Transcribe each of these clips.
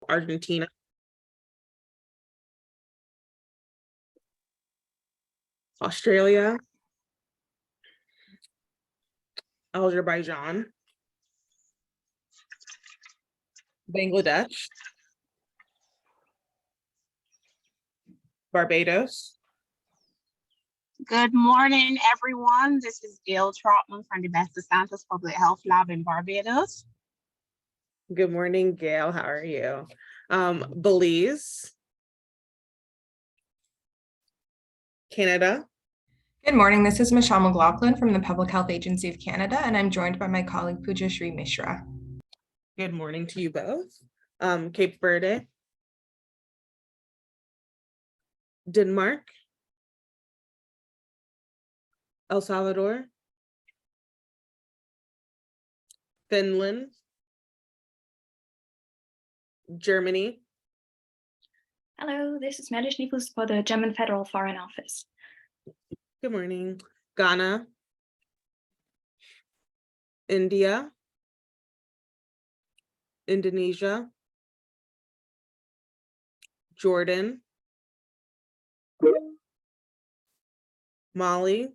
Argentina, Australia, Azerbaijan, Bangladesh, Barbados. Good morning, everyone. This is Gail Trotman from the Best DeSantis Public Health Lab in Barbados. Good morning, Gail. How are you? Belize, Canada. Good morning. This is Michelle McLaughlin from the Public Health Agency of Canada, and I'm joined by my colleague Pooja Shri Mishra. Good morning to you both. Cape Verde, Denmark, El Salvador, Finland, Germany. Hello, this is Medish Nifus for the German Federal Foreign Office. Good morning. Ghana, India, Indonesia, Jordan, Mali,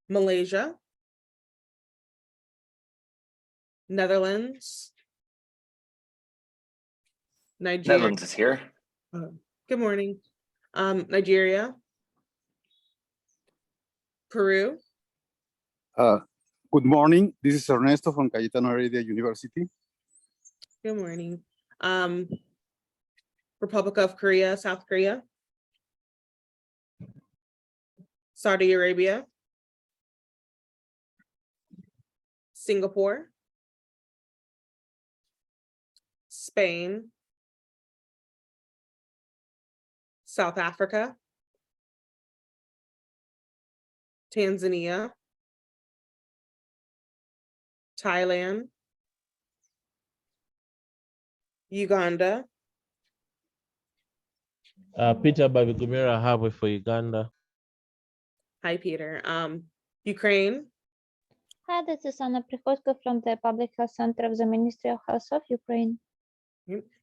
Malaysia, Netherlands, Nigeria. Netherlands is here. Good morning. Nigeria, Peru, Good morning. This is Ernesto from Cayetano Heredia University. good morning. Republic of Korea, South Korea, Saudi Arabia, Singapore, Spain, South Africa, Tanzania, Thailand, Uganda, Peter Babigumira Harvey for Uganda. hi Peter, Ukraine, Hi, this is Anna Prihodko from the Public Health Center of the Ministry of Health of Ukraine.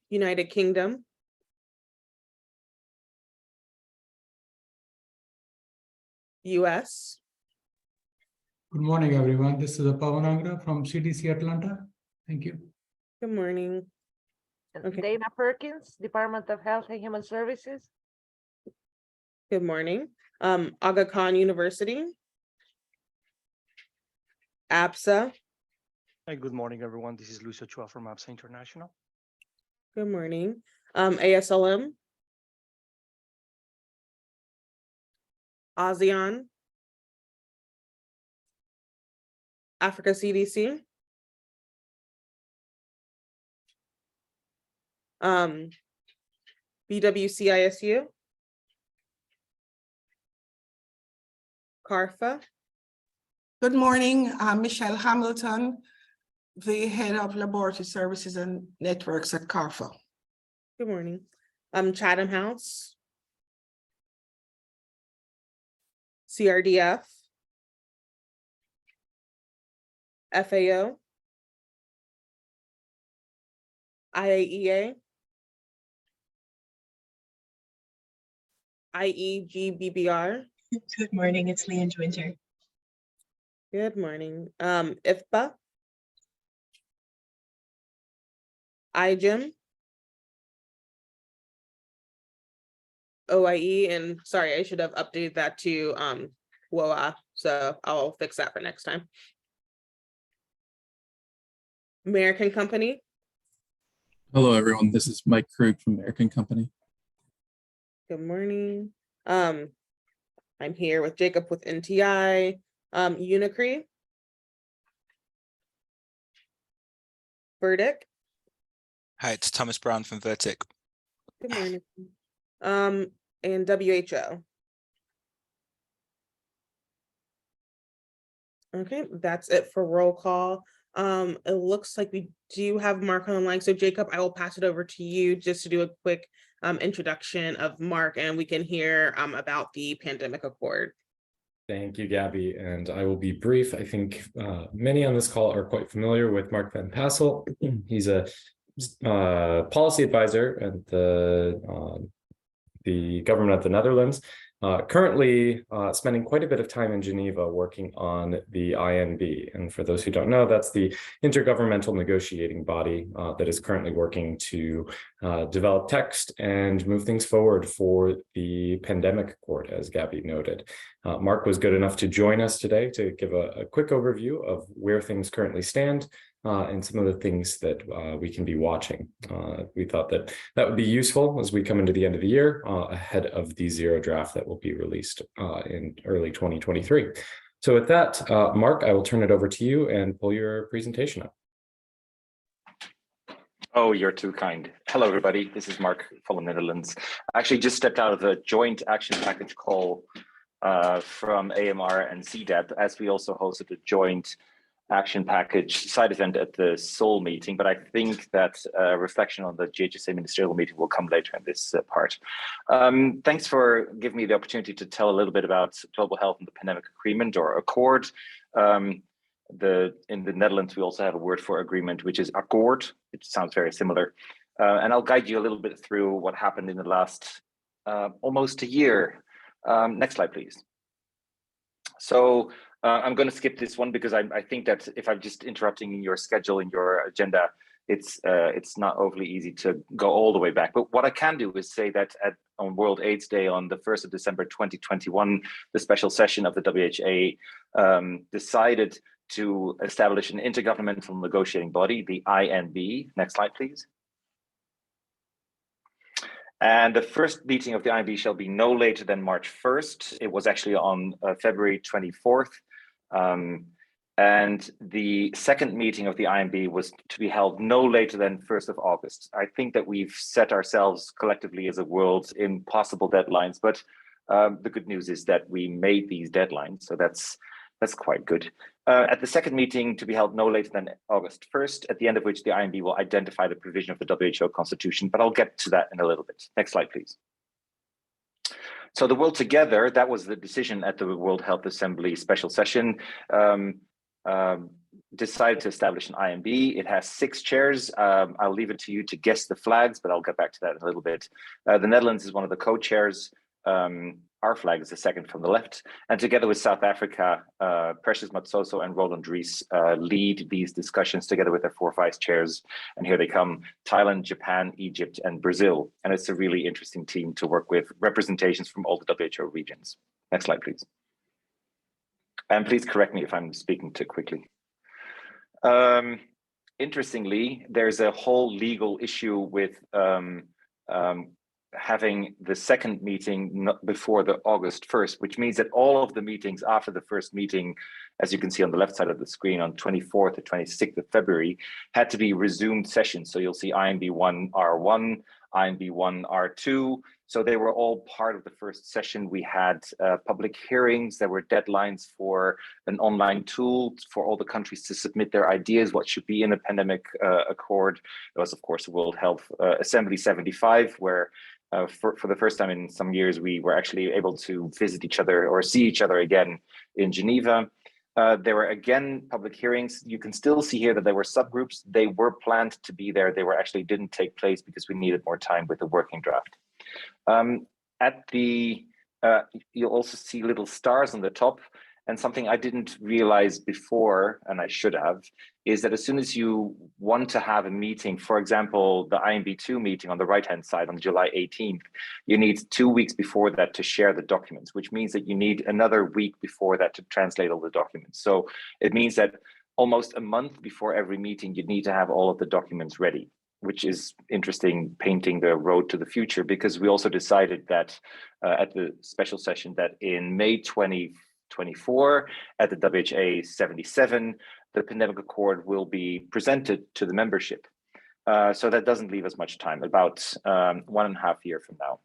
United Kingdom, US, Good morning, everyone. This is Pawan Angra from CDC Atlanta. Thank you. good morning. Okay. Dana Perkins, Department of Health and Human Services. Good morning. Aga Khan University, APSA, Hi, good morning, everyone. This is Luis Ochoa from APSA International. good morning. ASLM, ASEAN, Africa CDC, BWCISU, CARFA, Good morning, I'm Michelle Hamilton, the Head of Laboratory Services and Networks at CARFA. good morning. Chatham House, CRDF, FAO, IAEA, IEGBBR. Good morning, it's Leanne Winter. Good morning. IFPA, IGEM, OIE, and sorry, I should have updated that to WOA, so I'll fix that for next time. American Company, Hello, everyone. This is Mike Krug from American Company. good morning. I'm here with Jacob with NTI, Unicre, Verdict, Hi, it's Thomas Brown from Vertic. good morning. And WHO. Okay, that's it for roll call. It looks like we do have Mark on the line. So Jacob, I will pass it over to you just to do a quick introduction of Mark, and we can hear about the pandemic accord. Thank you, Gabby, and I will be brief. I think many on this call are quite familiar with Mark van Passel. He's a policy advisor at the government of the Netherlands, currently spending quite a bit of time in Geneva working on the INB. And for those who don't know, that's the intergovernmental negotiating body that is currently working to develop text and move things forward for the pandemic accord, as Gabby noted. Mark was good enough to join us today to give a quick overview of where things currently stand and some of the things that we can be watching. We thought that would be useful as we come into the end of the year ahead of the zero draft that will be released in early 2023. So with that, Mark, I will turn it over to you and pull your presentation up. Oh, you're too kind. Hello, everybody. This is Mark from the Netherlands. I actually just stepped out of a joint action package call from AMR and CDAP, as we also hosted a joint action package side event at the Seoul meeting, but I think that reflection on the GHSA ministerial meeting will come later in this part. Thanks for giving me the opportunity to tell a little bit about global health and the pandemic agreement or accord. In the Netherlands, we also have a word for agreement, which is akkoord. It sounds very similar. And I'll guide you a little bit through what happened in the last almost a year. Next slide, please. So I'm going to skip this one because I think that if I'm just interrupting your schedule in your agenda, it's not overly easy to go all the way back. But what I can do is say that on World AIDS Day on the 1st of December 2021, the special session of the WHA decided to establish an intergovernmental negotiating body, the INB. Next slide, please. And the first meeting of the INB shall be no later than March 1st. It was actually on February 24th. And the second meeting of the INB was to be held no later than 1st of August. I think that we've set ourselves collectively as a world impossible deadlines, but the good news is that we made these deadlines, so that's quite good. At the second meeting to be held no later than August 1st, at the end of which the INB will identify the provision of the WHO constitution, but I'll get to that in a little bit. Next slide, please. So the World Together, that was the decision at the World Health Assembly special session, decided to establish an INB. It has 6 chairs. I'll leave it to you to guess the flags, but I'll get back to that in a little bit. The Netherlands is one of the co-chairs. Our flag is the second from the left. And together with South Africa, Precious Matsoso and Roland Dries lead these discussions together with their 4 vice chairs. And here they come: Thailand, Japan, Egypt, and Brazil. And it's a really interesting team to work with, representations from all the WHO regions. Next slide, please. And please correct me if I'm speaking too quickly. Interestingly, there's a whole legal issue with having the second meeting before the August 1st, which means that all of the meetings after the first meeting, as you can see on the left side of the screen on 24th to 26th of February, had to be resumed sessions. So you'll see INB1 R1, INB1 R2. So they were all part of the first session. We had public hearings. There were deadlines for an online tool for all the countries to submit their ideas, what should be in a pandemic accord. There was, of course, the World Health Assembly 75, where for the first time in some years, we were actually able to visit each other or see each other again in Geneva. There were again public hearings. You can still see here that there were subgroups. They were planned to be there. They were actually didn't take place because we needed more time with the working draft. You'll also see little stars on the top. And something I didn't realize before, and I should have, is that as soon as you want to have a meeting, for example, the INB2 meeting on the right-hand side on July 18th, you need 2 weeks before that to share the documents, which means that you need another week before that to translate all the documents. So it means that almost a month before every meeting, you need to have all of the documents ready, which is interesting, painting the road to the future, because we also decided that at the special session that in May 2024 at the WHA 77, the pandemic accord will be presented to the membership. So that doesn't leave us much time, about 1.5 years from now.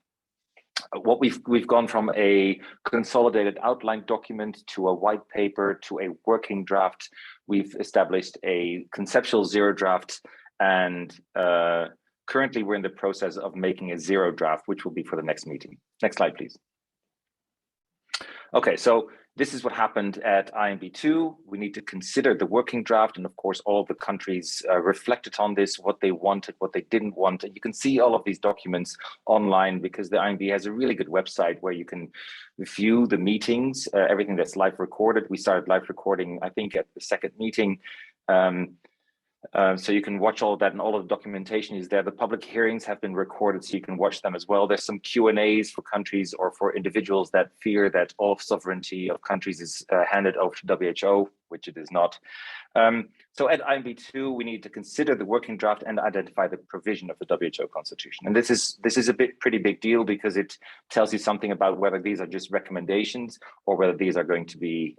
What we've gone from a consolidated outline document to a white paper to a working draft. We've established a conceptual zero draft, and currently we're in the process of making a zero draft, which will be for the next meeting. Next slide, please. Okay, so this is what happened at INB2. We need to consider the working draft, and of course, all of the countries reflected on this, what they wanted, what they didn't want. And you can see all of these documents online because the INB has a really good website where you can view the meetings, everything that's live recorded. We started live recording, I think, at the second meeting. So you can watch all of that, and all of the documentation is there. The public hearings have been recorded, so you can watch them as well. There's some Q&As for countries or for individuals that fear that all sovereignty of countries is handed over to WHO, which it is not. So at INB2, we need to consider the working draft and identify the provision of the WHO constitution. And this is a pretty big deal because it tells you something about whether these are just recommendations or whether these are going to be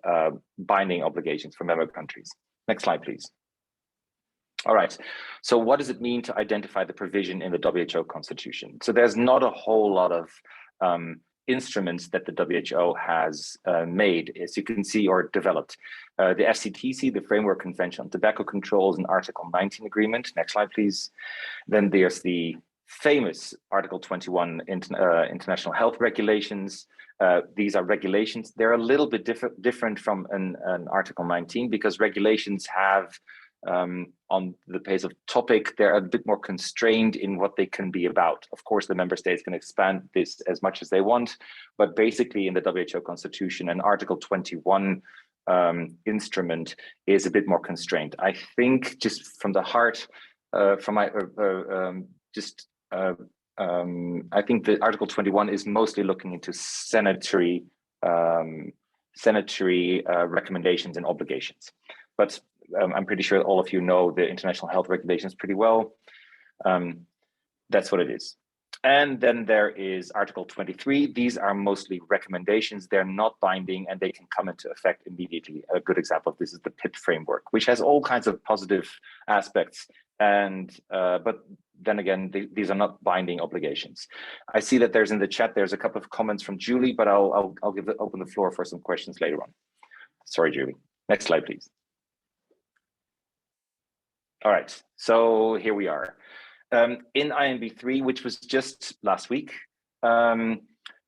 binding obligations for member countries. Next slide, please. All right, so what does it mean to identify the provision in the WHO constitution? So there's not a whole lot of instruments that the WHO has made, as you can see, or developed. The FCTC, the Framework Convention on Tobacco Control, is an Article 19 agreement. Next slide, please. Then there's the famous Article 21 international health regulations. These are regulations. They're a little bit different from an Article 19 because regulations have on the base of topic, they're a bit more constrained in what they can be about. Of course, the member states can expand this as much as they want, but basically in the WHO constitution, an Article 21 instrument is a bit more constrained. I think just from the heart, from my I think the Article 21 is mostly looking into sanitary recommendations and obligations, but I'm pretty sure all of you know the international health regulations pretty well. That's what it is. And then there is Article 23. These are mostly recommendations. They're not binding and they can come into effect immediately. A good example of this is the PIP framework, which has all kinds of positive aspects. And but then again, these are not binding obligations. I see that there's in the chat, there's a couple of comments from Julie, but I'll open the floor for some questions later on. Sorry, Julie. Next slide, please. All right, so here we are. In INB3, which was just last week,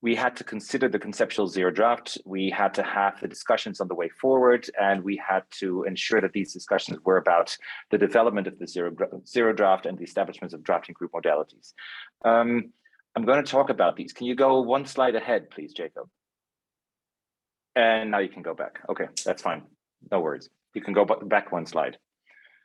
we had to consider the conceptual zero draft. We had to have the discussions on the way forward, and we had to ensure that these discussions were about the development of the zero draft and the establishment of drafting group modalities. I'm going to talk about these. Can you go one slide ahead, please, Jacob? And now you can go back. Okay, that's fine. No worries. You can go back one slide,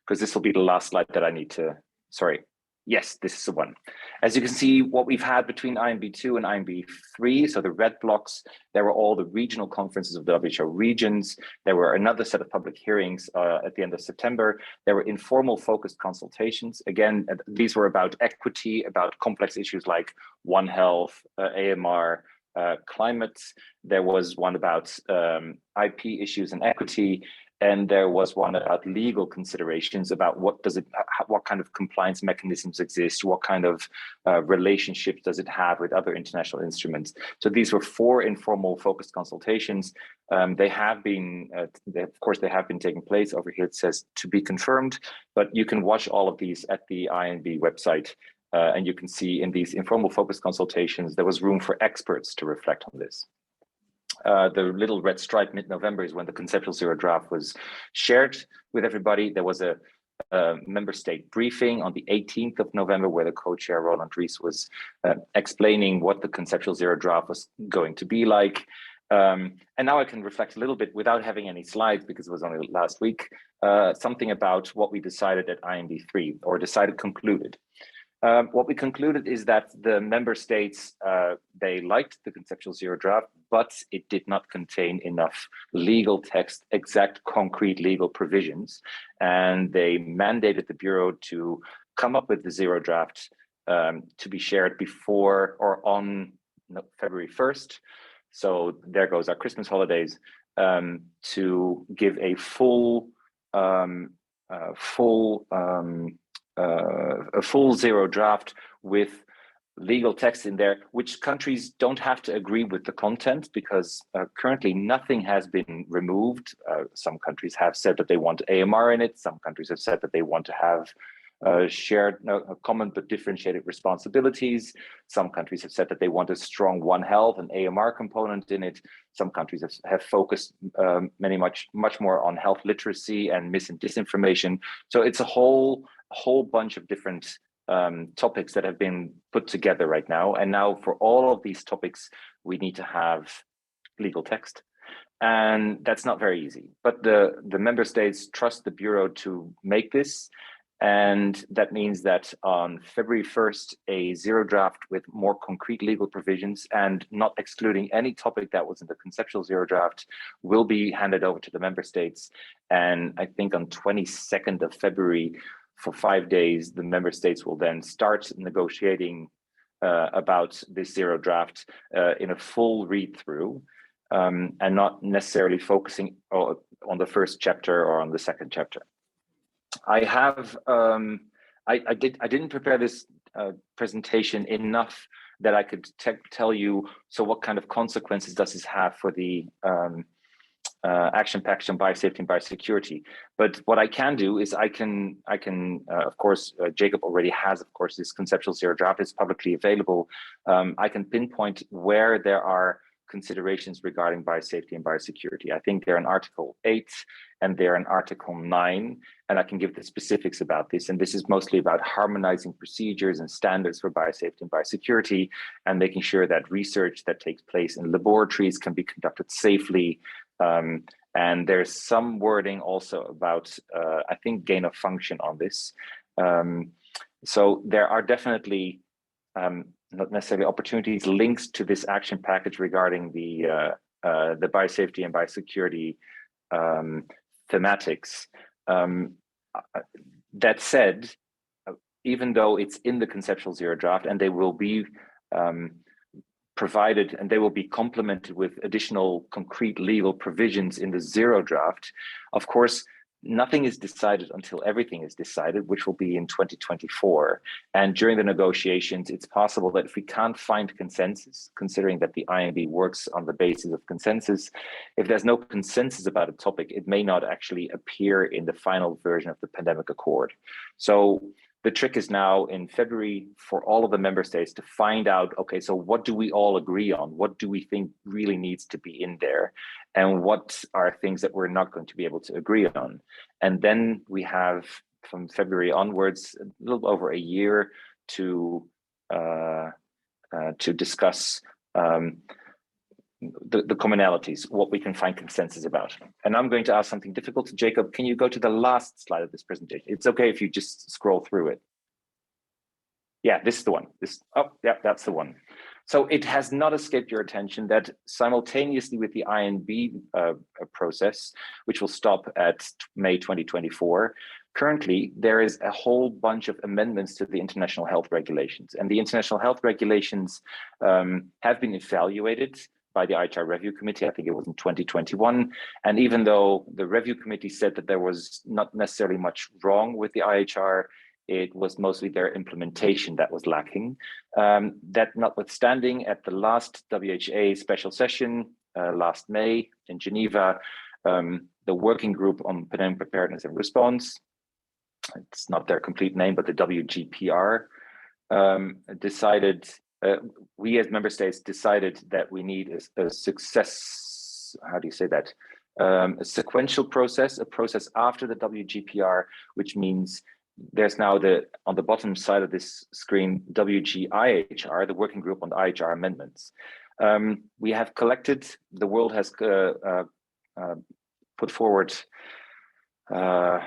because this will be the last slide that I need to, sorry. Yes, this is the one. As you can see, what we've had between INB2 and INB3, so the red blocks, there were all the regional conferences of the WHO regions. There were another set of public hearings at the end of September. There were informal focused consultations. Again, these were about equity, about complex issues like One Health, AMR, climate. There was one about IP issues and equity. And there was one about legal considerations about what kind of compliance mechanisms exist, what kind of relationships does it have with other international instruments. So these were 4 informal focused consultations. They have been, of course, they have been taking place. Over here it says to be confirmed, but you can watch all of these at the INB website. And you can see in these informal focused consultations, there was room for experts to reflect on this. The little red stripe mid-November is when the conceptual zero draft was shared with everybody. There was a member state briefing on the 18th of November where the co-chair Roland Ries was explaining what the conceptual zero draft was going to be like. And now I can reflect a little bit without having any slides because it was only last week, something about what we decided at INB3 or concluded. What we concluded is that the member states, they liked the conceptual zero draft, but it did not contain enough legal text, exact concrete legal provisions. And they mandated the Bureau to come up with the zero draft to be shared before or on February 1st. So there goes our Christmas holidays, to give a full zero draft with legal text in there, which countries don't have to agree with the content because currently nothing has been removed. Some countries have said that they want AMR in it. Some countries have said that they want to have shared common but differentiated responsibilities. Some countries have said that they want a strong One Health and AMR component in it. Some countries have focused much more on health literacy and mis and disinformation. So it's a whole bunch of different topics that have been put together right now. And now for all of these topics, we need to have legal text. And that's not very easy. But the member states trust the Bureau to make this. And that means that on February 1st, a zero draft with more concrete legal provisions and not excluding any topic that was in the conceptual zero draft will be handed over to the member states. And I think on 22nd of February, for 5 days, the member states will then start negotiating about this zero draft in a full read through. And not necessarily focusing on the first chapter or on the second chapter. I have I didn't prepare this presentation enough that I could tell you. So what kind of consequences does this have for the action package on biosafety and biosecurity? But what I can do is I can of course Jacob already has of course this conceptual zero draft is publicly available. I can pinpoint where there are considerations regarding biosafety and biosecurity. I think they're in Article 8 and they're in Article 9, and I can give the specifics about this. And this is mostly about harmonizing procedures and standards for biosafety and biosecurity and making sure that research that takes place in laboratories can be conducted safely. And there's some wording also about, I think, gain of function on this. So there are definitely not necessarily opportunities, links to this action package regarding the biosafety and biosecurity thematics. That said, even though it's in the conceptual zero draft and they will be provided and they will be complemented with additional concrete legal provisions in the zero draft, of course, nothing is decided until everything is decided, which will be in 2024. And during the negotiations, it's possible that if we can't find consensus, considering that the INB works on the basis of consensus, if there's no consensus about a topic, it may not actually appear in the final version of the pandemic accord. So the trick is now in February for all of the member states to find out, okay, so what do we all agree on? What do we think really needs to be in there? And what are things that we're not going to be able to agree on? And then we have from February onwards, a little over a year to discuss the commonalities, what we can find consensus about. And I'm going to ask something difficult to Jacob. Can you go to the last slide of this presentation? It's okay if you just scroll through it. Yeah, this is the one. Yeah, that's the one. So it has not escaped your attention that simultaneously with the INB process, which will stop at May 2024, currently there is a whole bunch of amendments to the international health regulations. And the international health regulations have been evaluated by the IHR Review Committee. I think it was in 2021. And even though the Review Committee said that there was not necessarily much wrong with the IHR, it was mostly their implementation that was lacking. That notwithstanding, at the last WHA special session last May in Geneva, the working group on pandemic preparedness and response, it's not their complete name, but the WGPR, decided, we as member states decided that we need a success, how do you say that? A sequential process, a process after the WGPR, which means there's now on the bottom side of this screen, WGIHR, the working group on the IHR amendments. We have collected, the world has put forward, it's a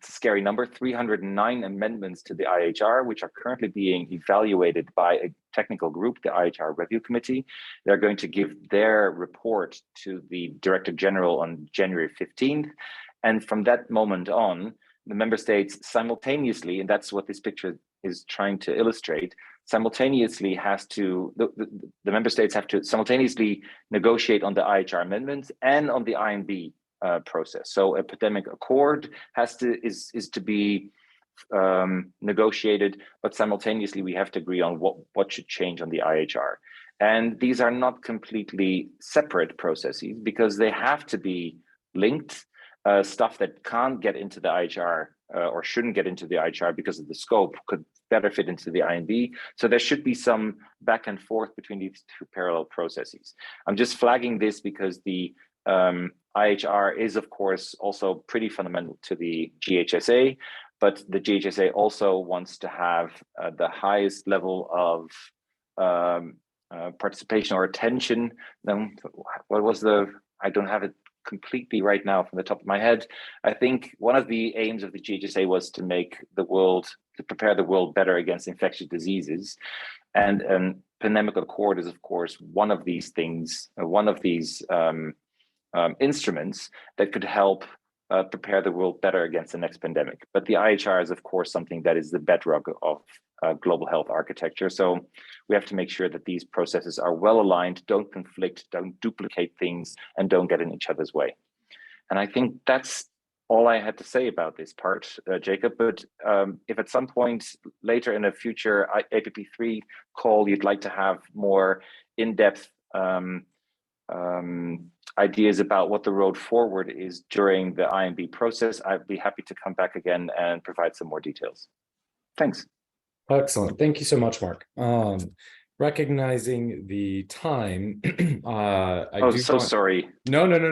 scary number, 309 amendments to the IHR, which are currently being evaluated by a technical group, the IHR Review Committee. They're going to give their report to the Director General on January 15th. And from that moment on, the member states simultaneously, and that's what this picture is trying to illustrate, simultaneously the member states have to simultaneously negotiate on the IHR amendments and on the INB process. So a pandemic accord is to be negotiated, but simultaneously we have to agree on what should change on the IHR. And these are not completely separate processes because they have to be linked. Stuff that can't get into the IHR or shouldn't get into the IHR because of the scope could better fit into the INB. So there should be some back and forth between these two parallel processes. I'm just flagging this because the IHR is, of course, also pretty fundamental to the GHSA, but the GHSA also wants to have the highest level of participation or attention. What was I don't have it completely right now from the top of my head. I think one of the aims of the GHSA was to prepare the world better against infectious diseases. And pandemic accord is, of course, one of these things, one of these instruments that could help prepare the world better against the next pandemic. But the IHR is, of course, something that is the bedrock of global health architecture. So we have to make sure that these processes are well aligned, don't conflict, don't duplicate things, and don't get in each other's way. And I think that's all I had to say about this part, Jacob. But if at some point later in a future APP3 call, you'd like to have more in-depth ideas about what the road forward is during the INB process, I'd be happy to come back again and provide some more details. Thanks. Excellent. Thank you so much, Mark. Recognizing the time, sorry. No, not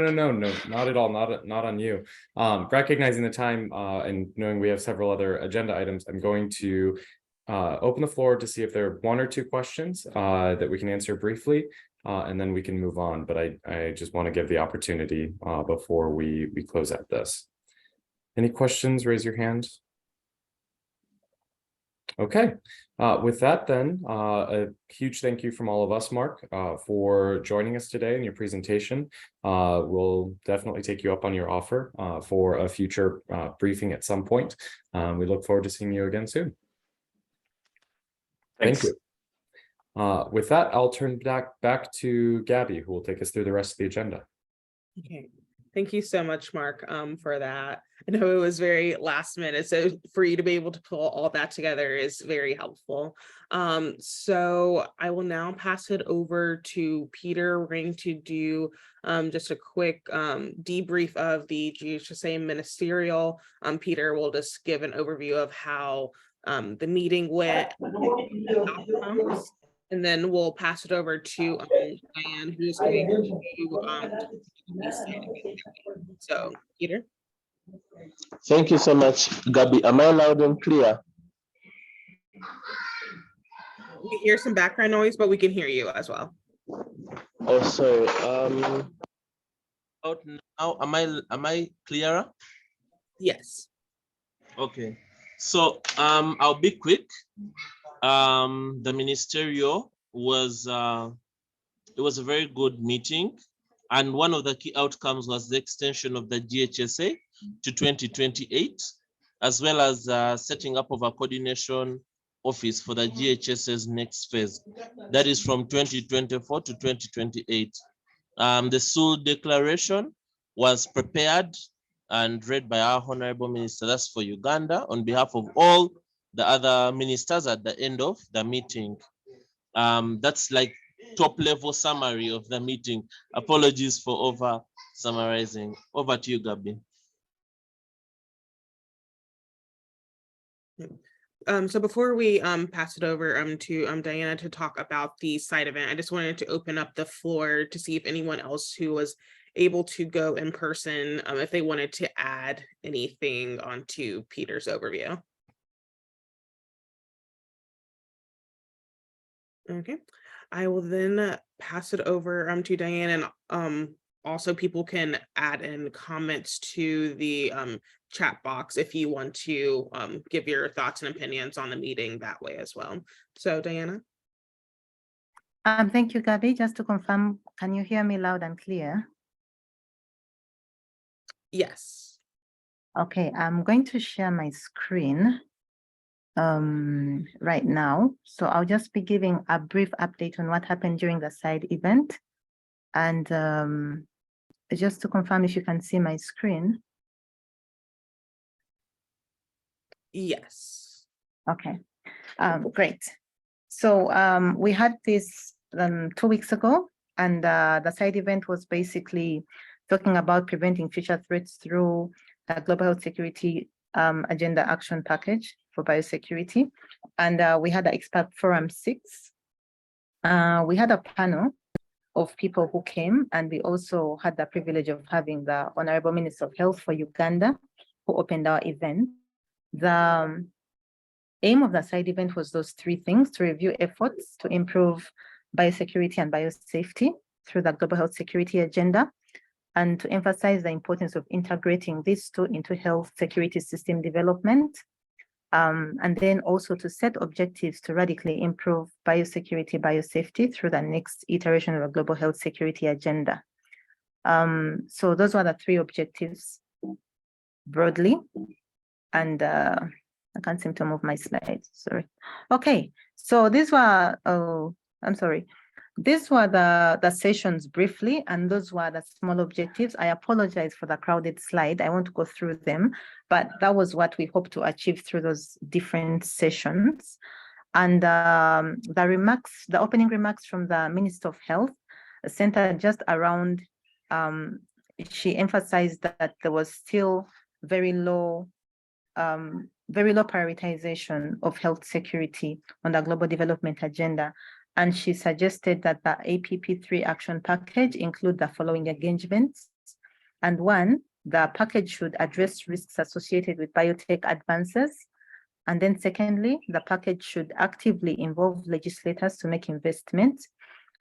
at all. Not on you. Recognizing the time and knowing we have several other agenda items, I'm going to open the floor to see if there are one or two questions that we can answer briefly, and then we can move on. But I just want to give the opportunity before we close out this. Any questions? Raise your hand. Okay, with that then, a huge thank you from all of us, Mark, for joining us today in your presentation. We'll definitely take you up on your offer for a future briefing at some point. We look forward to seeing you again soon. Thanks. Thank you. With that, I'll turn back to Gabby, who will take us through the rest of the agenda. Okay. Thank you so much, Mark, for that. I know it was very last minute, so for you to be able to pull all that together is very helpful. So I will now pass it over to Peter. We're going to do just a quick debrief of the GHSA ministerial. Peter will just give an overview of how the meeting went, and then we'll pass it over to Diane, who's going to so, Peter. Thank you so much, Gabby. Am I loud and clear? We hear some background noise, but we can hear you as well. Oh, sorry. Out now, am I clearer? Yes. Okay. So I'll be quick. The ministerial was it was a very good meeting. And one of the key outcomes was the extension of the GHSA to 2028, as well as setting up of a coordination office for the GHSA's next phase. That is from 2024 to 2028. The Seoul Declaration was prepared and read by our Honorable Minister, that's for Uganda, on behalf of all the other ministers at the end of the meeting. That's like top level summary of the meeting. Apologies for over summarizing. Over to you, Gabby. So before we pass it over to Diana to talk about the site event, I just wanted to open up the floor to see if anyone else who was able to go in person, if they wanted to add anything onto Peter's overview. Okay. I will then pass it over to Diane, and also people can add in comments to the chat box if you want to give your thoughts and opinions on the meeting that way as well. So Diana. Thank you, Gabby. Just to confirm, can you hear me loud and clear? Yes. Okay, I'm going to share my screen right now. So I'll just be giving a brief update on what happened during the side event. And just to confirm if you can see my screen. Yes. Okay, great. So we had this 2 weeks ago, and the side event was basically talking about preventing future threats through global health security agenda action package for biosecurity. And we had the expert forum 6. We had a panel of people who came, and we also had the privilege of having the Honorable Minister of Health for Uganda, who opened our event. The aim of the side event was those 3 things: to review efforts to improve biosecurity and biosafety through the global health security agenda, and to emphasize the importance of integrating these 2 into health security system development. And then also to set objectives to radically improve biosecurity, biosafety through the next iteration of a global health security agenda. So those were the 3 objectives broadly. And I can't seem to move my slides, sorry. Okay, so these were, I'm sorry. These were the sessions briefly, and those were the small objectives. I apologize for the crowded slide. I won't go through them, but that was what we hope to achieve through those different sessions. And the opening remarks from the Minister of Health centered just around, she emphasized that there was still very low prioritization of health security on the global development agenda. And she suggested that the APP3 action package include the following engagements. And 1, the package should address risks associated with biotech advances. And then secondly, the package should actively involve legislators to make investments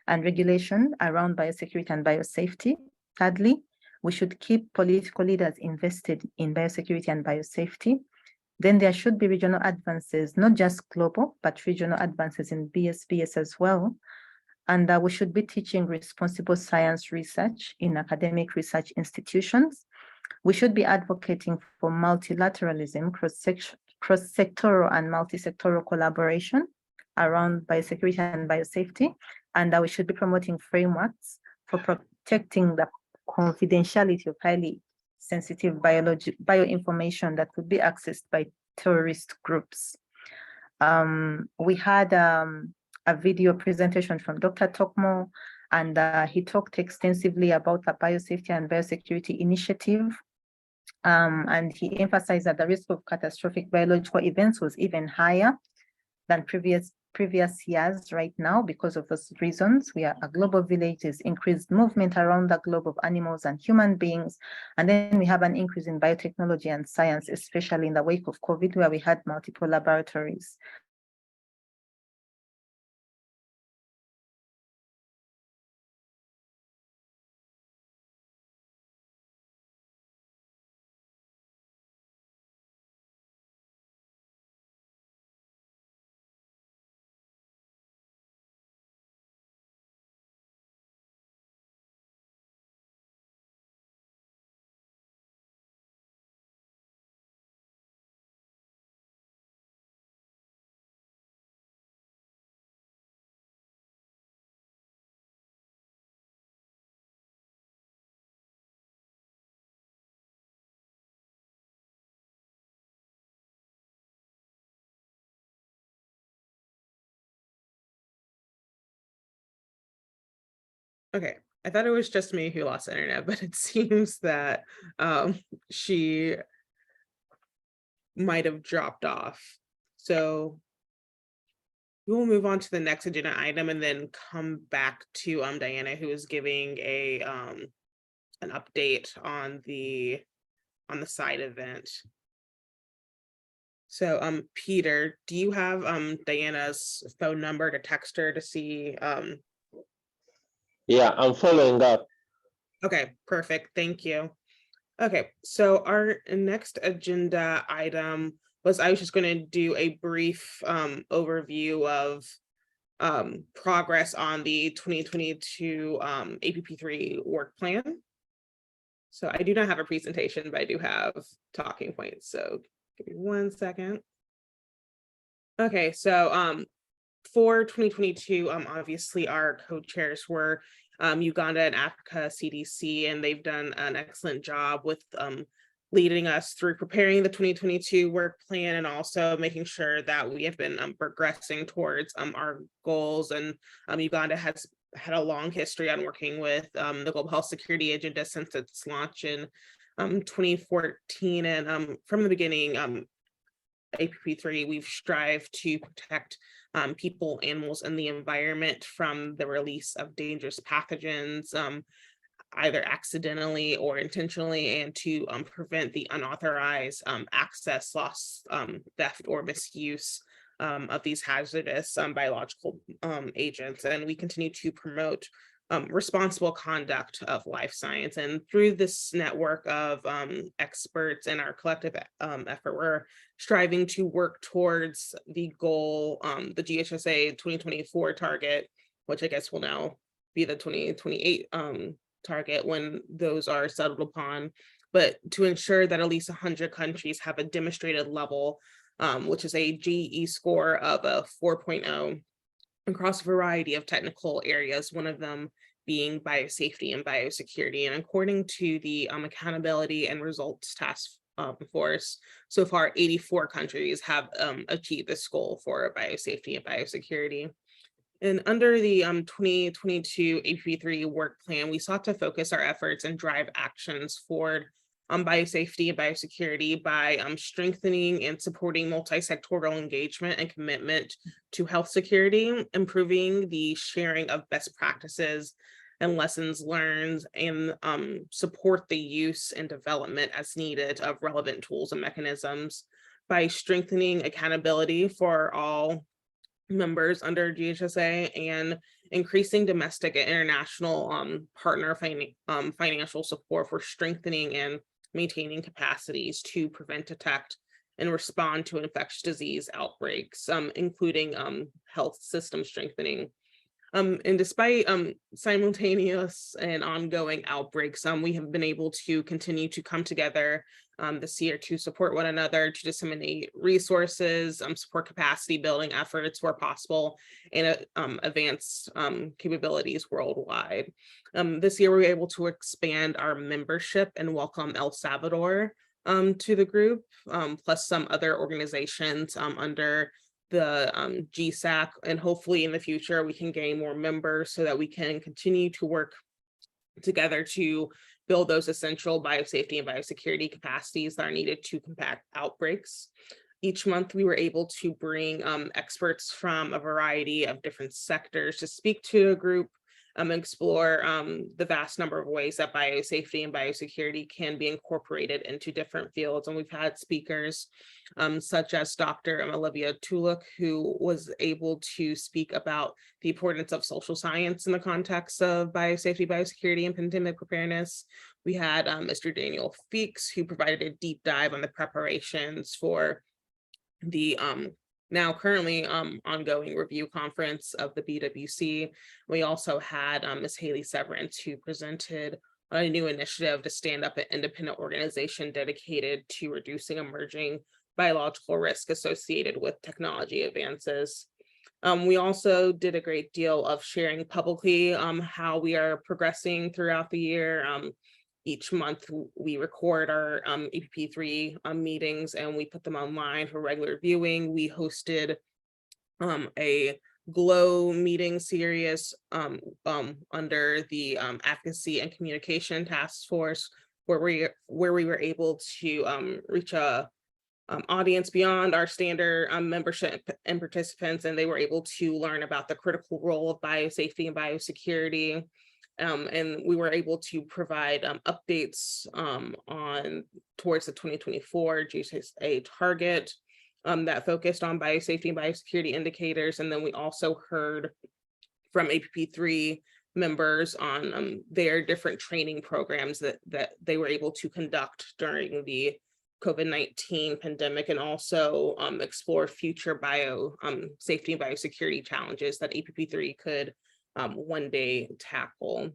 and regulation around biosecurity and biosafety. Thirdly, we should keep political leaders invested in biosecurity and biosafety. Then there should be regional advances, not just global, but regional advances in BSBS as well. And we should be teaching responsible science research in academic research institutions. We should be advocating for multilateralism, cross-sectoral and multi-sectoral collaboration around biosecurity and biosafety. And we should be promoting frameworks for protecting the confidentiality of highly sensitive bioinformation that could be accessed by terrorist groups. We had a video presentation from Dr. Tokmo, and he talked extensively about the biosafety and biosecurity initiative. And he emphasized that the risk of catastrophic biological events was even higher than previous years right now. Because of those reasons, we are a global village, there's increased movement around the globe of animals and human beings. And then we have an increase in biotechnology and science, especially in the wake of COVID, where we had multiple laboratories. Okay, I thought it was just me who lost internet, but it seems that she might have dropped off. So we will move on to the next agenda item and then come back to Diana, who is giving a an update on the side event. So Peter, do you have Diana's phone number to text her to see Yeah, I'm following up. Okay, perfect. Thank you. Okay, so our next agenda item was, I was just going to do a brief overview of progress on the 2022 APP3 work plan. So I do not have a presentation, but I do have talking points. So give me 1 second. Okay, so for 2022, obviously our co-chairs were Uganda and Africa CDC, and they've done an excellent job with leading us through preparing the 2022 work plan and also making sure that we have been progressing towards our goals. And Uganda has had a long history on working with the Global Health Security Agenda since its launch in 2014, and from the beginning, APP3, we've strived to protect people, animals, and the environment from the release of dangerous pathogens, either accidentally or intentionally, and to prevent the unauthorized access, loss, theft, or misuse of these hazardous biological agents. And we continue to promote responsible conduct of life science. And through this network of experts and our collective effort, we're striving to work towards the goal, the GHSA 2024 target, which I guess will now be the 2028 target when those are settled upon, but to ensure that at least 100 countries have a demonstrated level, which is a GE score of a 4.0 across a variety of technical areas, one of them being biosafety and biosecurity. And according to the Accountability and Results Task Force, so far 84 countries have achieved this goal for biosafety and biosecurity. And under the 2022 APP3 work plan, we sought to focus our efforts and drive actions forward on biosafety and biosecurity by strengthening and supporting multi-sectoral engagement and commitment to health security, improving the sharing of best practices and lessons learned, and support the use and development as needed of relevant tools and mechanisms by strengthening accountability for all members under GHSA and increasing domestic and international partner financial support for strengthening and maintaining capacities to prevent, detect, and respond to infectious disease outbreaks, including health system strengthening. And despite simultaneous and ongoing outbreaks, we have been able to continue to come together this year to support one another, to disseminate resources, support capacity building efforts where possible, and advance capabilities worldwide. This year, we were able to expand our membership and welcome El Salvador to the group, plus some other organizations under the GSAC, and hopefully in the future we can gain more members so that we can continue to work together to build those essential biosafety and biosecurity capacities that are needed to combat outbreaks. Each month we were able to bring experts from a variety of different sectors to speak to a group, explore the vast number of ways that biosafety and biosecurity can be incorporated into different fields. And we've had speakers such as Dr. Olivia Tuluk, who was able to speak about the importance of social science in the context of biosafety, biosecurity, and pandemic preparedness. We had Mr. Daniel Feeks, who provided a deep dive on the preparations for the now currently ongoing review conference of the BWC. We also had Ms. Haley Severance, who presented a new initiative to stand up an independent organization dedicated to reducing emerging biological risk associated with technology advances. We also did a great deal of sharing publicly how we are progressing throughout the year. Each month we record our APP3 meetings and we put them online for regular viewing. We hosted a GLOW meeting series under the Advocacy and Communication Task Force, where we were able to reach a audience beyond our standard membership and participants, and they were able to learn about the critical role of biosafety and biosecurity. And we were able to provide updates on towards the 2024 GHSA target that focused on biosafety and biosecurity indicators. And then we also heard from APP3 members on their different training programs that they were able to conduct during the COVID-19 pandemic, and also explore future safety and biosecurity challenges that APP3 could one day tackle.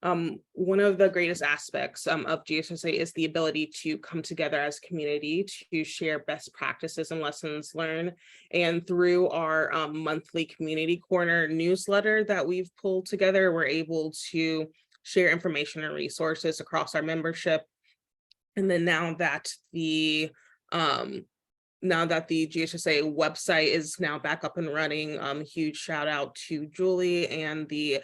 One of the greatest aspects of GHSA is the ability to come together as a community to share best practices and lessons learned. And through our monthly Community Corner newsletter that we've pulled together, we're able to share information and resources across our membership. And then now that the now that the GHSA website is now back up and running, huge shout out to Julie and the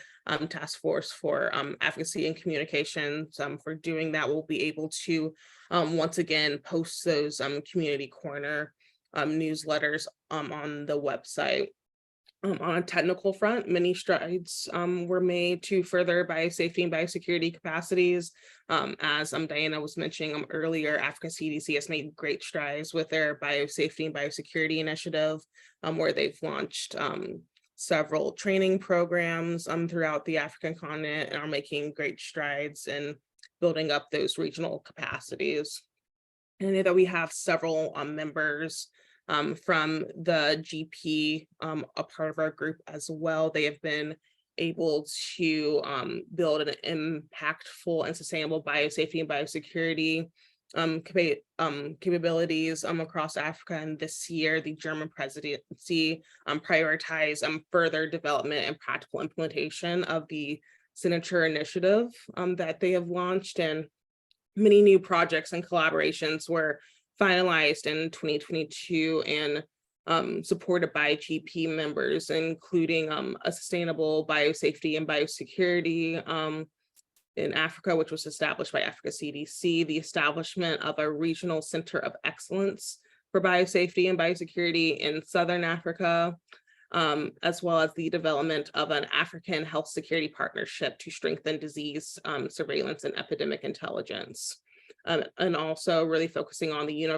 task force for advocacy and communications for doing that. We'll be able to once again post those community corner newsletters on the website. On a technical front, many strides were made to further biosafety and biosecurity capacities. As Diana was mentioning earlier, Africa CDC has made great strides with their biosafety and biosecurity initiative, where they've launched several training programs throughout the African continent and are making great strides in building up those regional capacities. And I know that we have several members from the GP, a part of our group as well. They have been able to build an impactful and sustainable biosafety and biosecurity capabilities across Africa. And this year, the German presidency prioritized further development and practical implementation of the signature initiative that they have launched, and many new projects and collaborations were finalized in 2022 and supported by GP members, including a sustainable biosafety and biosecurity in Africa, which was established by Africa CDC, the establishment of a regional center of excellence for biosafety and biosecurity in Southern Africa, as well as the development of an African health security partnership to strengthen disease surveillance and epidemic intelligence. And also really focusing on the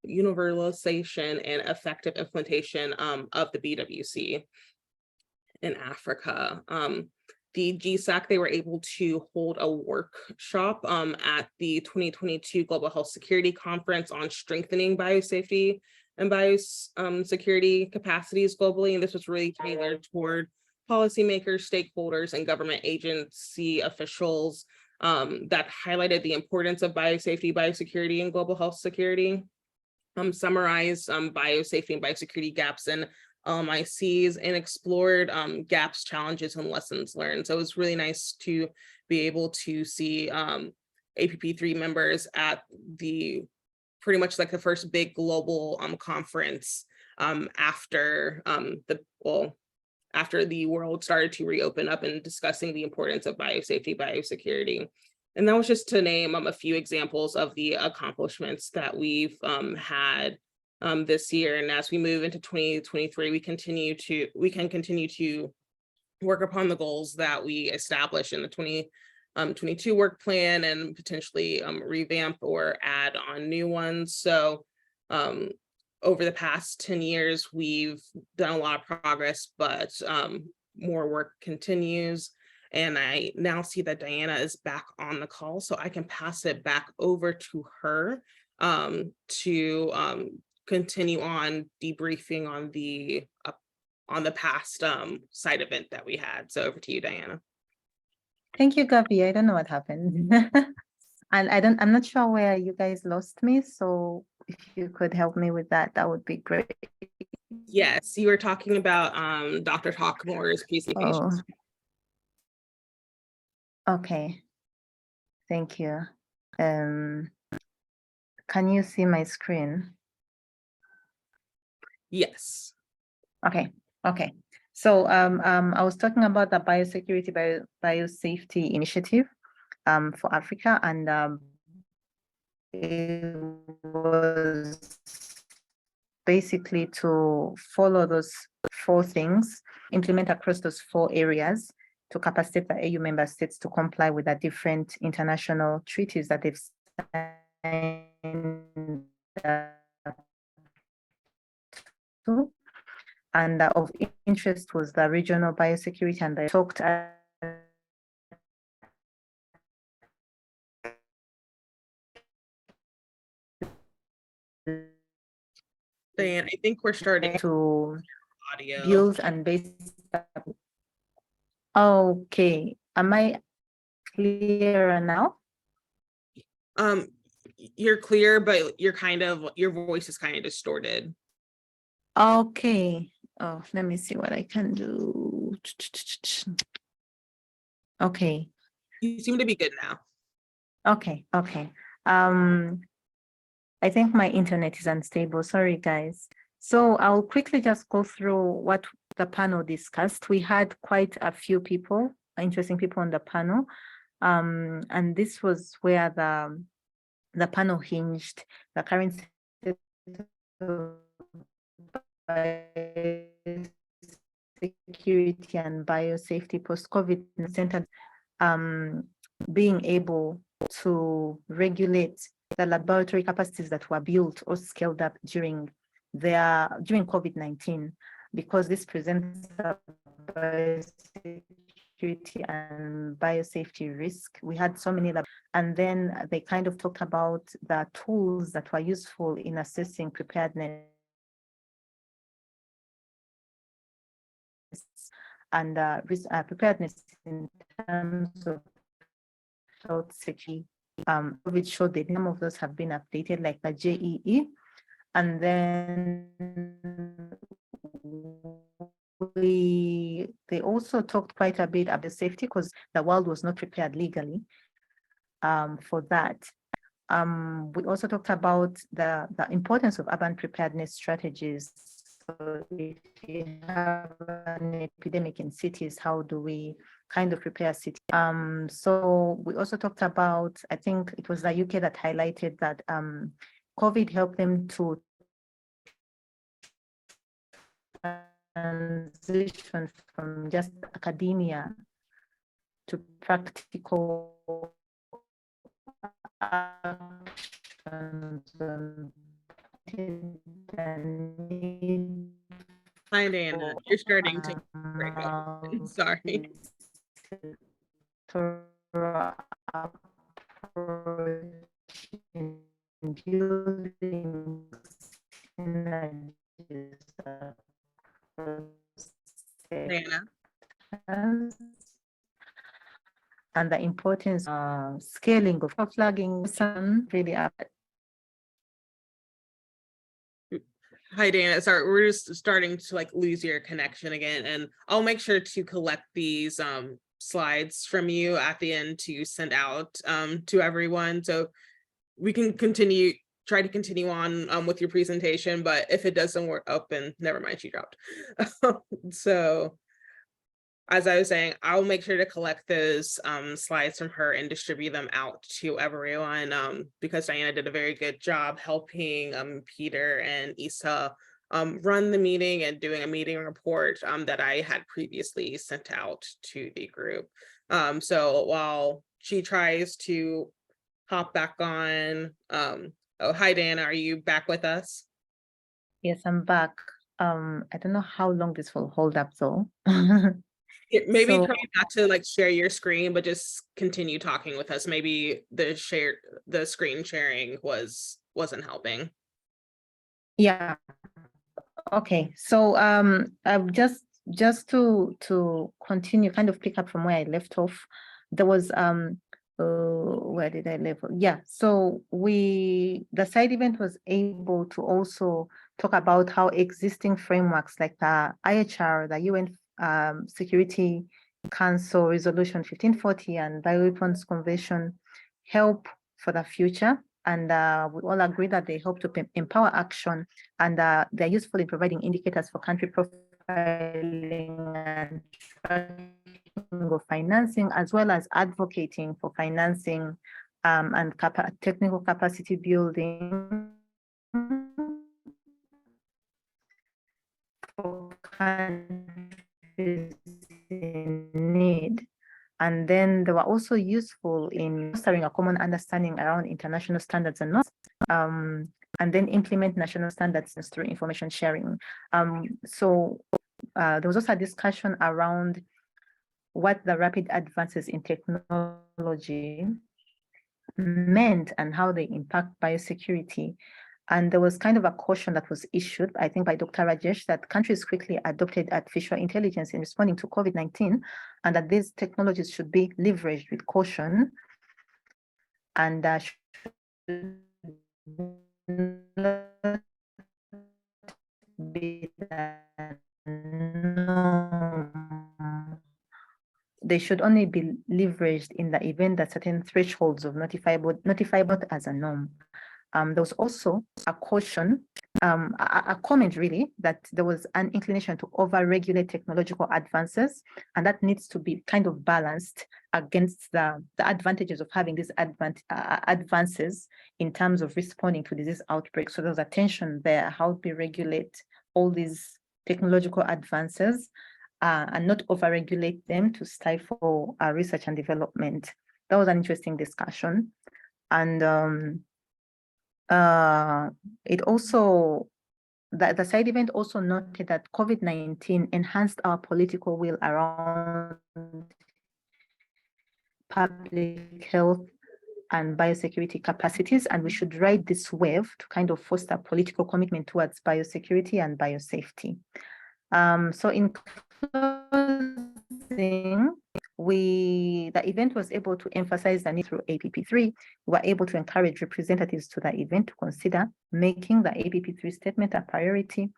universalization and effective implementation of the BWC in Africa. The GSAC, they were able to hold a workshop at the 2022 Global Health Security Conference on strengthening biosafety and biosecurity capacities globally. And this was really tailored toward policymakers, stakeholders, and government agency officials that highlighted the importance of biosafety, biosecurity, and global health security, summarized biosafety and biosecurity gaps in LMICs, and explored gaps, challenges, and lessons learned. So it was really nice to be able to see APP3 members at the pretty much like the first big global conference after after the world started to reopen up, and discussing the importance of biosafety, biosecurity. And that was just to name a few examples of the accomplishments that we've had this year. And as we move into 2023, we can continue to work upon the goals that we established in the 2022 work plan, and potentially revamp or add on new ones. So over the past 10 years, we've done a lot of progress, but more work continues. And I now see that Diana is back on the call, so I can pass it back over to her to continue on debriefing on the past side event that we had. So over to you, Diana. Thank you, Gabby. I don't know what happened. And I'm not sure where you guys lost me. So if you could help me with that, that would be great. Yes, you were talking about Dr. Hawkmore's presentation. Oh. Okay. Thank you. Can you see my screen? Yes. Okay. Okay. So I was talking about the biosecurity, biosafety initiative for Africa, and it was basically to follow those 4 things, implement across those 4 areas to capacitate the AU member states to comply with the different international treaties that they've signed to. And of interest was the regional biosecurity, and I talked Diane, I think we're starting to audio. build and base. Okay, am I clearer now? You're clear, but your voice is kind of distorted. Okay. Oh, let me see what I can do. Okay. You seem to be good now. Okay. Okay. I think my internet is unstable. Sorry, guys. So I'll quickly just go through what the panel discussed. We had quite a few people, interesting people on the panel. And this was where the panel hinged the current state of biosecurity and biosafety post-COVID centered being able to regulate the laboratory capacities that were built or scaled up during COVID-19, because this presents a biosecurity and biosafety risk. We had so many, and then they kind of talked about the tools that were useful in assessing preparedness and preparedness in terms of health security, which showed that some of those have been updated, like the JEE. And then they also talked quite a bit about safety, because the world was not prepared legally for that. We also talked about the importance of urban preparedness strategies. So if you have an epidemic in cities, how do we kind of prepare cities? So we also talked about, I think it was the UK that highlighted that COVID helped them to transition from just academia to practical actions. Hi, Diana. You're starting to break up. Sorry. Diana. And the importance of scaling of flagging some really up. Hi, Dana. Sorry, we're just starting to like lose your connection again, and I'll make sure to collect these slides from you at the end to send out to everyone, so we can try to continue on with your presentation. But if it doesn't work, open, never mind, she dropped. So as I was saying, I'll make sure to collect those slides from her and distribute them out to everyone, because Diana did a very good job helping Peter and Issa run the meeting and doing a meeting report that I had previously sent out to the group. So while she tries to hop back on, oh, hi Diana, are you back with us? Yes, I'm back. I don't know how long this will hold up though. Maybe So- try not to like share your screen, but just continue talking with us. Maybe the screen sharing wasn't helping. Yeah. Okay. So I've just to continue, kind of pick up from where I left off. There was where did I leave? Yeah. So the side event was able to also talk about how existing frameworks like the IHR, the UN Security Council Resolution 1540 and Bioweapons Convention help for the future. And we all agree that they help to empower action, and they're useful in providing indicators for country profiling and tracking of financing, as well as advocating for financing and technical capacity building for countries in need. And then they were also useful in fostering a common understanding around international standards and norms, and then implement national standards through information sharing. So there was also a discussion around what the rapid advances in technology meant and how they impact biosecurity. And there was kind of a caution that was issued, I think, by Dr. Rajesh, that countries quickly adopted artificial intelligence in responding to COVID-19, and that these technologies should be leveraged with caution and should not be they should only be leveraged in the event that certain thresholds of notifiable as a norm. There was also a caution, a comment really, that there was an inclination to over-regulate technological advances, and that needs to be kind of balanced against the advantages of having these advances in terms of responding to disease outbreaks. So there's a tension there, how we regulate all these technological advances and not over-regulate them to stifle research and development. That was an interesting discussion. And it also, the side event also noted that COVID-19 enhanced our political will around public health and biosecurity capacities, and we should ride this wave to kind of foster political commitment towards biosecurity and biosafety. So in closing, the event was able to emphasize the need through APP3. We were able to encourage representatives to the event to consider making the APP3 statement a priority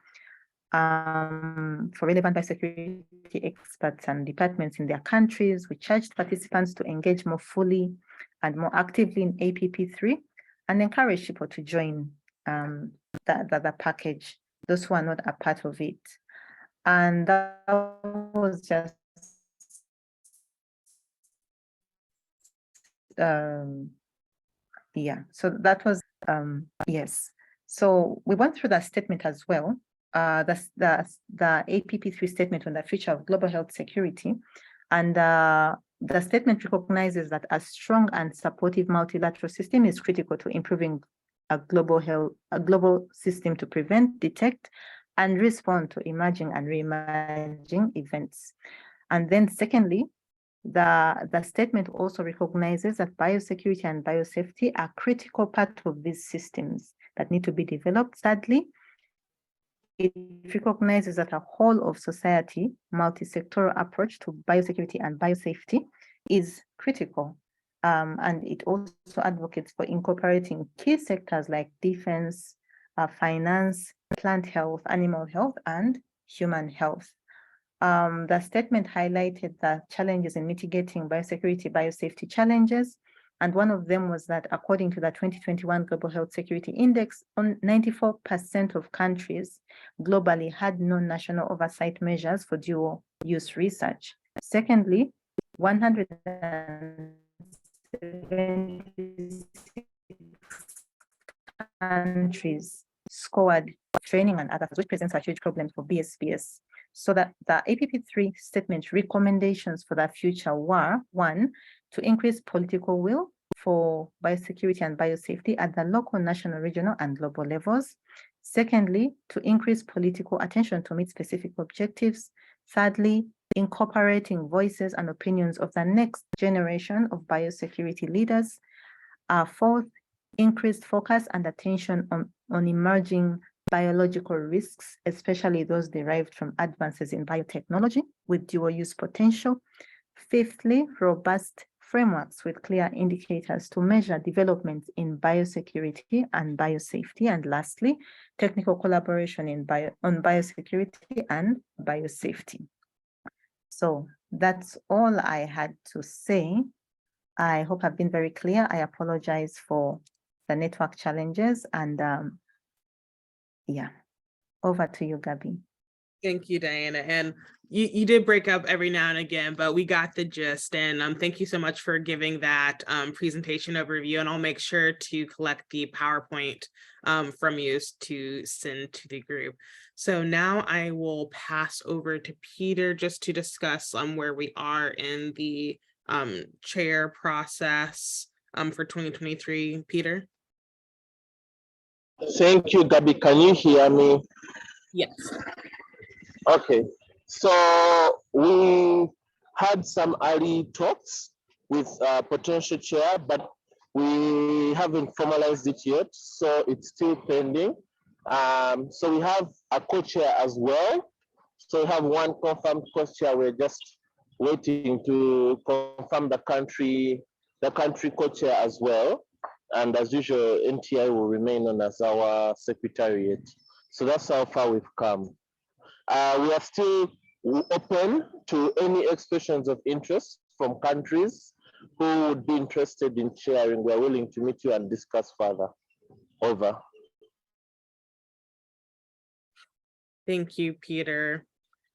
for relevant biosecurity experts and departments in their countries. We charged participants to engage more fully and more actively in APP3 and encourage people to join the package, those who are not a part of it. And that was just yeah, so that was yes. So we went through that statement as well. The APP3 statement on the future of global health security, and the statement recognizes that a strong and supportive multilateral system is critical to improving a global system to prevent, detect, and respond to emerging and re-emerging events. And then secondly, the statement also recognizes that biosecurity and biosafety are critical part of these systems that need to be developed. Thirdly, it recognizes that a whole of society multi-sectoral approach to biosecurity and biosafety is critical. And it also advocates for incorporating key sectors like defense, finance, plant health, animal health, and human health. The statement highlighted the challenges in mitigating biosecurity, biosafety challenges. And one of them was that according to the 2021 Global Health Security Index, 94% of countries globally had no national oversight measures for dual use research. Secondly, 176 countries scored training and others, which presents a huge problem for BSBS. So that the APP3 statement recommendations for the future were: one, to increase political will for biosecurity and biosafety at the local, national, regional, and global levels. Secondly, to increase political attention to meet specific objectives. Thirdly, incorporating voices and opinions of the next generation of biosecurity leaders. Fourth, increased focus and attention on emerging biological risks, especially those derived from advances in biotechnology with dual use potential. Fifthly, robust frameworks with clear indicators to measure developments in biosecurity and biosafety. And lastly, technical collaboration on biosecurity and biosafety. So that's all I had to say. I hope I've been very clear. I apologize for the network challenges, and yeah, over to you, Gabby. Thank you, Diana. And you did break up every now and again, but we got the gist. And thank you so much for giving that presentation overview. And I'll make sure to collect the PowerPoint from you to send to the group. So now I will pass over to Peter just to discuss where we are in the chair process for 2023. Peter? Thank you, Gabby. Can you hear me? Yes. Okay, so we had some early talks with potential chair, but we haven't formalized it yet, so it's still pending. So we have a co-chair as well. So we have one confirmed co-chair. We're just waiting to confirm the country co-chair as well. And as usual, NTI will remain on as our secretariat. So that's how far we've come. We are still open to any expressions of interest from countries who would be interested in chairing. We're willing to meet you and discuss further. Over. Thank you, Peter.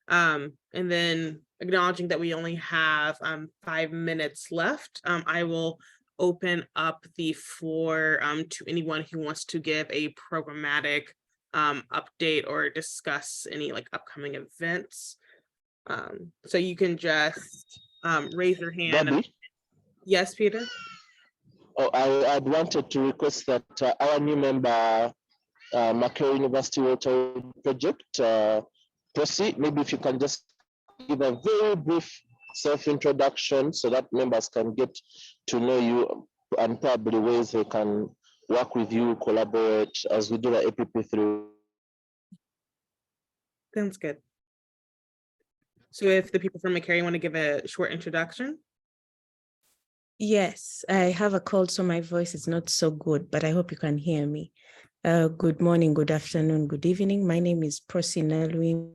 And then acknowledging that we only have 5 minutes left, I will open up the floor to anyone who wants to give a programmatic update or discuss any like upcoming events. So you can just raise your hand. Gabby? Yes, Peter? Oh, I'd wanted to request that our new member, Macquarie University Water Project, proceed. Maybe if you can just give a very brief self-introduction so that members can get to know you and probably ways they can work with you, collaborate as we do the APP3. Sounds good. So if the people from Macquarie want to give a short introduction. Yes, I have a cold, so my voice is not so good, but I hope you can hear me. Good morning, good afternoon, good evening. My name is Prosinelwima.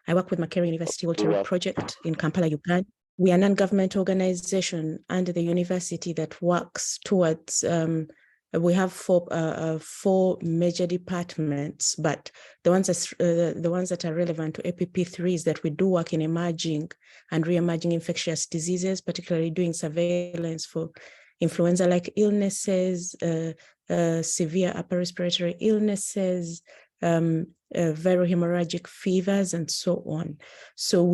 I work with Macquarie University Water Project in Kampala, Uganda. We are a non-government organization under the university that works towards, we have four major departments, but the ones that are relevant to APP3 is that we do work in emerging and re-emerging infectious diseases, particularly doing surveillance for influenza-like illnesses, severe upper respiratory illnesses, viral hemorrhagic fevers, and so on. So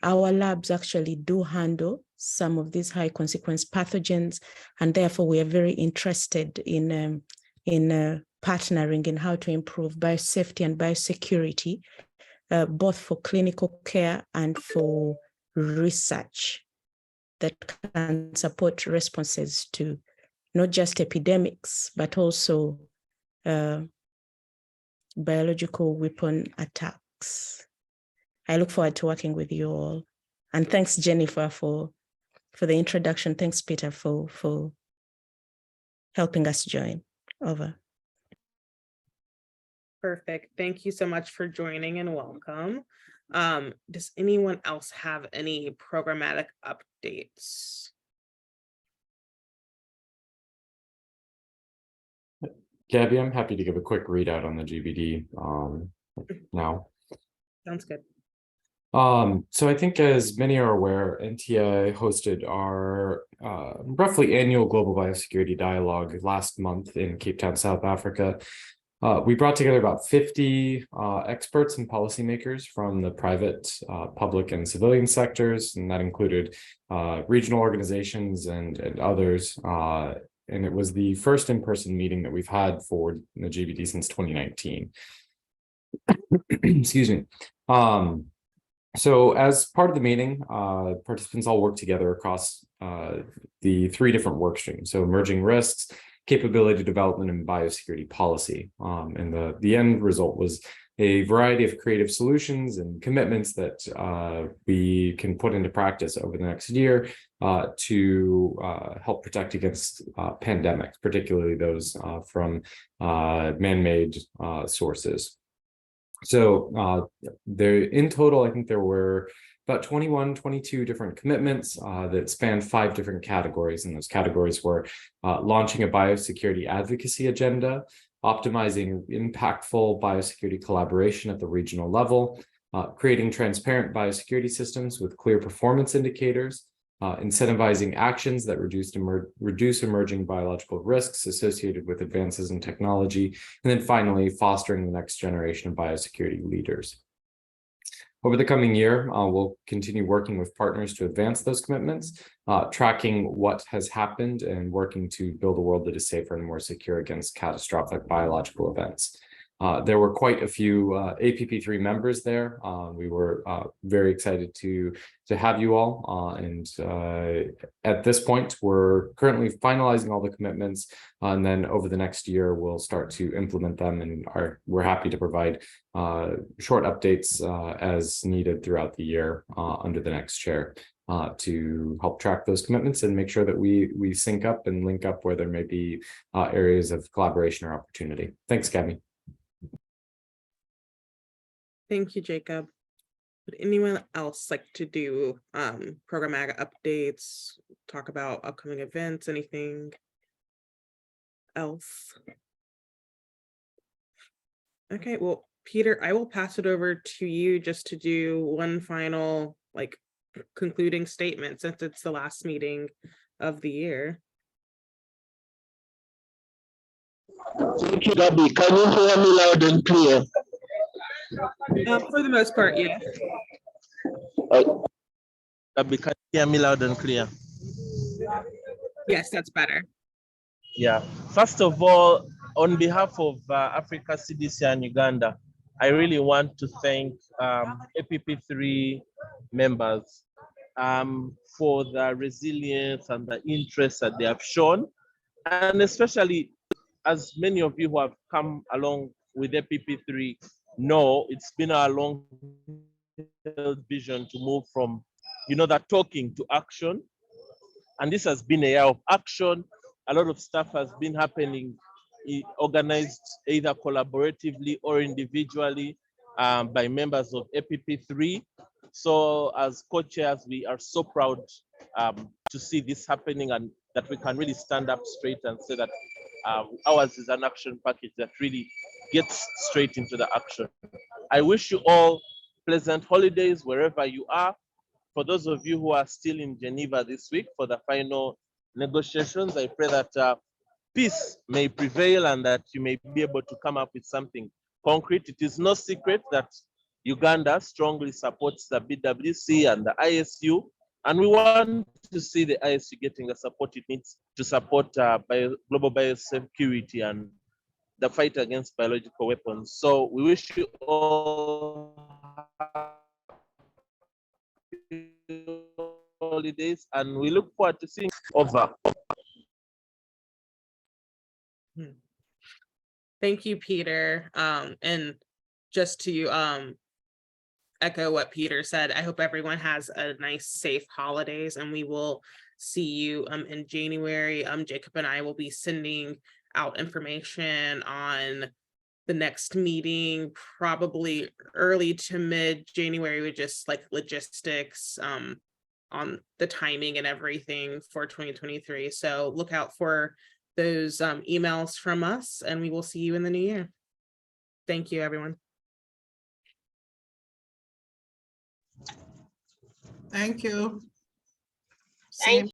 our labs actually do handle some of these high consequence pathogens, and therefore we are very interested in partnering in how to improve biosafety and biosecurity, both for clinical care and for research that can support responses to not just epidemics, but also biological weapon attacks. I look forward to working with you all. And thanks, Jennifer, for the introduction. Thanks, Peter, for helping us join. Over. Perfect. Thank you so much for joining and welcome. Does anyone else have any programmatic updates? Gabby, I'm happy to give a quick readout on the GBD now. Sounds good. So I think as many are aware, NTI hosted our roughly annual Global Biosecurity Dialogue last month in Cape Town, South Africa. We brought together about 50 experts and policymakers from the private, public, and civilian sectors, and that included regional organizations and others. And it was the first in-person meeting that we've had for the GBD since 2019. Excuse me. So as part of the meeting, participants all worked together across the 3 different work streams. So emerging risks, capability development, and biosecurity policy. And the end result was a variety of creative solutions and commitments that we can put into practice over the next year to help protect against pandemics, particularly those from man-made sources. So in total, I think there were about 22 different commitments that spanned 5 different categories. And those categories were launching a biosecurity advocacy agenda, optimizing impactful biosecurity collaboration at the regional level, creating transparent biosecurity systems with clear performance indicators, incentivizing actions that reduce emerging biological risks associated with advances in technology, and then finally, fostering the next generation of biosecurity leaders. Over the coming year, we'll continue working with partners to advance those commitments, tracking what has happened and working to build a world that is safer and more secure against catastrophic biological events. There were quite a few APP3 members there. We were very excited to have you all. And at this point, we're currently finalizing all the commitments. And then over the next year, we'll start to implement them. And we're happy to provide short updates as needed throughout the year under the next chair to help track those commitments and make sure that we sync up and link up where there may be areas of collaboration or opportunity. Thanks, Gabby. Thank you, Jacob. Would anyone else like to do programmatic updates, talk about upcoming events, anything? else? Okay, well, Peter, I will pass it over to you just to do one final concluding statement since it's the last meeting of the year. Thank you, Gabby. Can you hear me loud and clear? For the most part, yeah. Gabby, can you hear me loud and clear? Yes, that's better. Yeah. First of all, on behalf of Africa CDC and Uganda, I really want to thank APP3 members for the resilience and the interest that they have shown. And especially, as many of you who have come along with APP3 know, it's been our long-held vision to move from, that talking to action. And this has been a year of action. A lot of stuff has been happening, organized either collaboratively or individually by members of APP3. So as co-chairs, we are so proud to see this happening and that we can really stand up straight and say that ours is an action package that really gets straight into the action. I wish you all pleasant holidays wherever you are. For those of you who are still in Geneva this week for the final negotiations, I pray that peace may prevail and that you may be able to come up with something concrete. It is no secret that Uganda strongly supports the BWC and the ISU, and we want to see the ISU getting the support it needs to support global biosecurity and the fight against biological weapons. So we wish you all holidays and we look forward to seeing over. Thank you, Peter. And just to echo what Peter said, I hope everyone has a nice, safe holidays, and we will see you in January. Jacob and I will be sending out information on the next meeting, probably early to mid-January, with just logistics on the timing and everything for 2023. So look out for those emails from us, and we will see you in the new year. Thank you, everyone. Thank you. Thank